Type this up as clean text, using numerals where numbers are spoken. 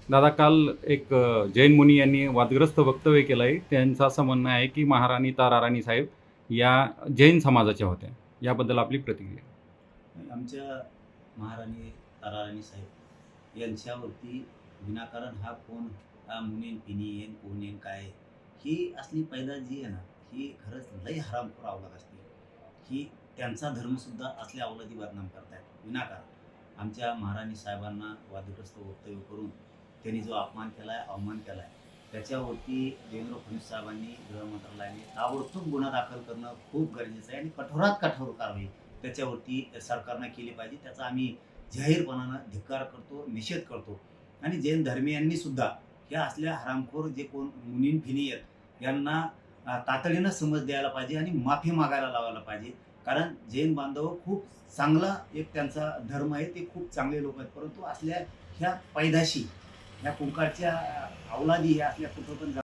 दादा, काल एक जैन मुनी यांनी वादग्रस्त वक्तव्य केलं आहे. त्यांचं असं म्हणणं आहे की महाराणी ताराराणी साहेब या जैन समाजाच्या होत्या. याबद्दल आपली प्रतिक्रिया. आमच्या महाराणी ताराराणी साहेब यांच्यावरती विनाकारण हा कोण मुनीन पिनी येन कोण येन काय ही असली पैदा जी आहे ना, ही खरंच लई हरामखोर अवलाद असते. ही त्यांचा धर्मसुद्धा असल्या अवलादी बदनाम करतायत विनाकारण. आमच्या महाराणी साहेबांना वादग्रस्त वक्तव्य करून त्यांनी जो अपमान केला आहे, अवमान केला आहे, त्याच्यावरती देवेंद्र फडणवीस साहेबांनी गृह मंत्रालयाने ताबडतोब गुन्हा दाखल करणं खूप गरजेचं आहे आणि कठोरात कठोर कारवाई त्याच्यावरती सरकारनं केली पाहिजे. त्याचा आम्ही जाहीरपणानं धिक्कार करतो, निषेध करतो. आणि जैन धर्मीयांनी सुद्धा या असल्या हरामखोर जे कोण मुनीन फिनी आहेत यांना तातडीनं समज द्यायला पाहिजे आणि माफी मागायला लावायला पाहिजे. कारण जैन बांधव खूप चांगला एक त्यांचा धर्म आहे, ते खूप चांगले लोक आहेत. परंतु असल्या ह्या पैदाशी ह्या कुंकाळच्या अवलादी ह्या असल्या कुठं पण